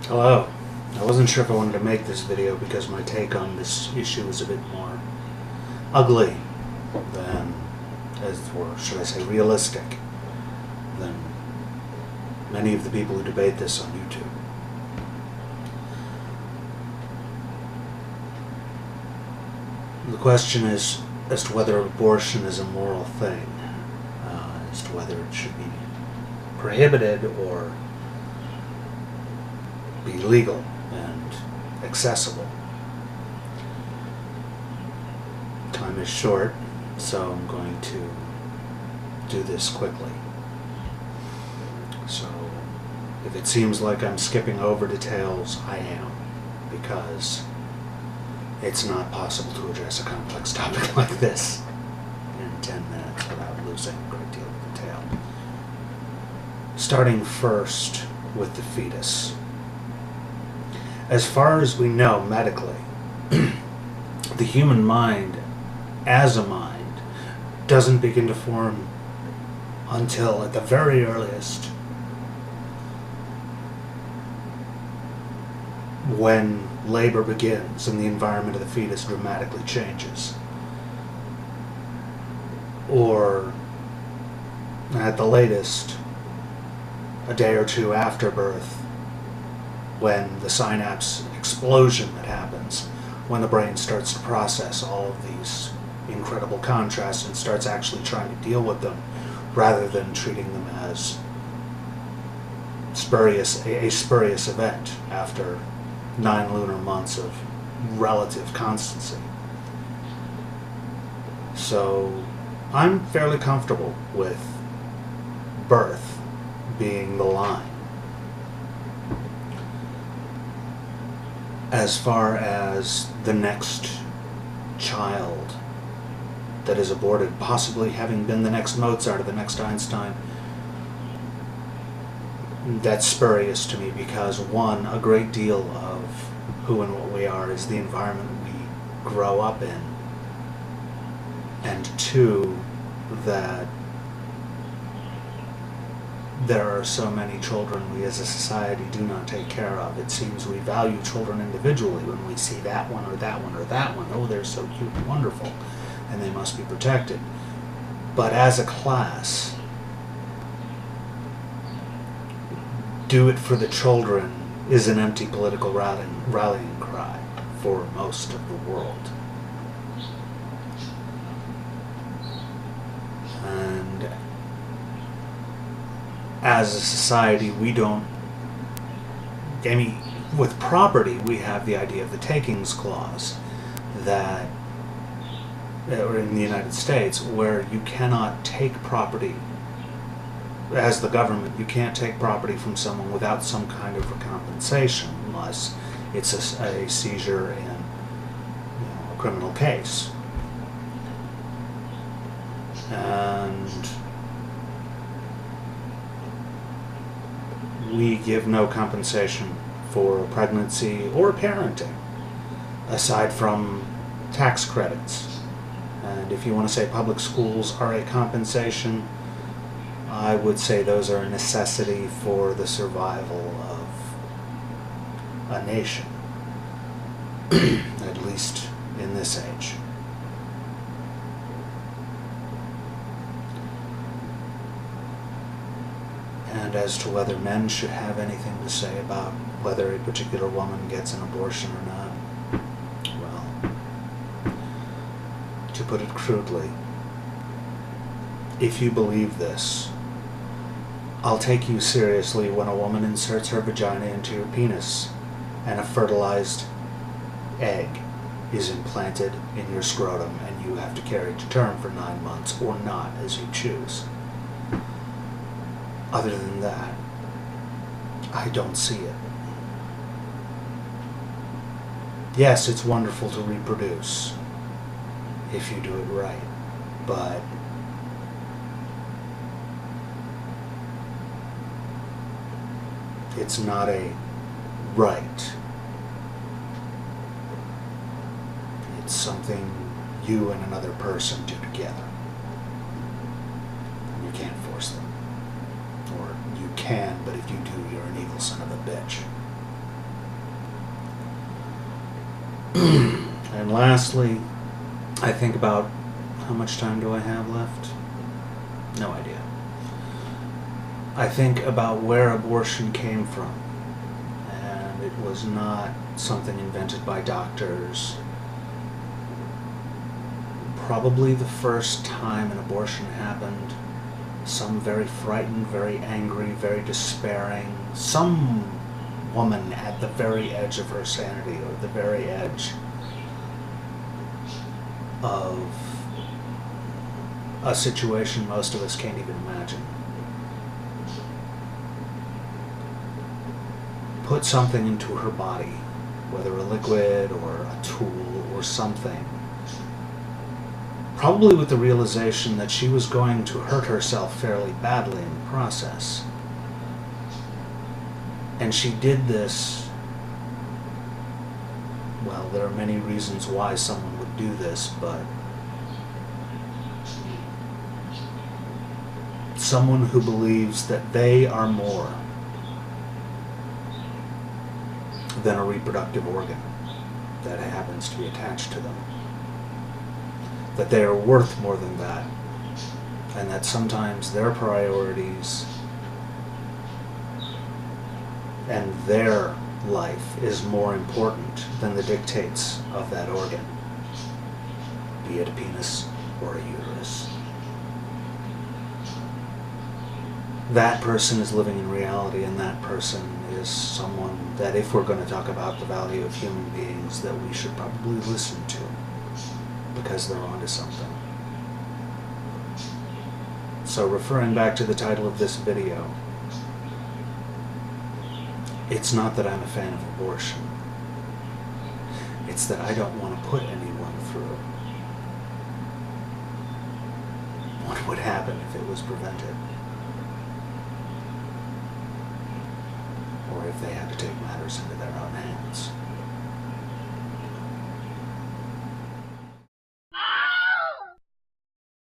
Hello. I wasn't sure if I wanted to make this video because my take on this issue is a bit more ugly than, or should I say realistic, than many of the people who debate this on YouTube. The question is as to whether abortion is a moral thing, as to whether it should be prohibited or be legal and accessible. Time is short, so I'm going to do this quickly. So if it seems like I'm skipping over details, I am, because it's not possible to address a complex topic like this in 10 minutes without losing a great deal of detail. Starting first with the fetus. As far as we know medically, the human mind, as a mind, doesn't begin to form until, at the very earliest, when labor begins and the environment of the fetus dramatically changes. Or, at the latest, a day or two after birth, when the synapse explosion that happens, when the brain starts to process all of these incredible contrasts and starts actually trying to deal with them rather than treating them as a spurious event after 9 lunar months of relative constancy. So I'm fairly comfortable with birth being the line. As far as the next child that is aborted, possibly having been the next Mozart or the next Einstein, that's spurious to me because, one, a great deal of who and what we are is the environment we grow up in, and two, that there are so many children we as a society do not take care of. It seems we value children individually when we see that one or that one or that one. Oh, they're so cute and wonderful, and they must be protected. But as a class, do it for the children is an empty political rallying cry for most of the world. And as a society, we don't, I mean, with property, we have the idea of the takings clause that, or in the United States, where you cannot take property, as the government, you can't take property from someone without some kind of compensation, unless it's a seizure in a criminal case. And we give no compensation for pregnancy or parenting, aside from tax credits. And if you want to say public schools are a compensation, I would say those are a necessity for the survival of a nation, at least in this age. And as to whether men should have anything to say about whether a particular woman gets an abortion or not, well, to put it crudely, if you believe this, I'll take you seriously when a woman inserts her vagina into your penis and a fertilized egg is implanted in your scrotum and you have to carry it to term for 9 months or not, as you choose. Other than that, I don't see it. Yes, it's wonderful to reproduce if you do it right, but it's not a right. It's something you and another person do together. You can't force them. Or you can, but if you do, you're an evil son of a bitch. And lastly, I think about how much time do I have left? No idea. I think about where abortion came from. And it was not something invented by doctors. Probably the first time an abortion happened, some very frightened, very angry, very despairing, some woman at the very edge of her sanity, or the very edge of a situation most of us can't even imagine. Put something into her body, whether a liquid or a tool or something, probably with the realization that she was going to hurt herself fairly badly in the process. And she did this, well, there are many reasons why someone would do this, but someone who believes that they are more than a reproductive organ that happens to be attached to them. That they are worth more than that, and that sometimes their priorities and their life is more important than the dictates of that organ, be it a penis or a uterus. That person is living in reality, and that person is someone that, if we're going to talk about the value of human beings, that we should probably listen to, because they're onto something. So, referring back to the title of this video, it's not that I'm a fan of abortion. It's that I don't want to put anyone through what would happen if it was prevented, or if they had to take matters into their own hands.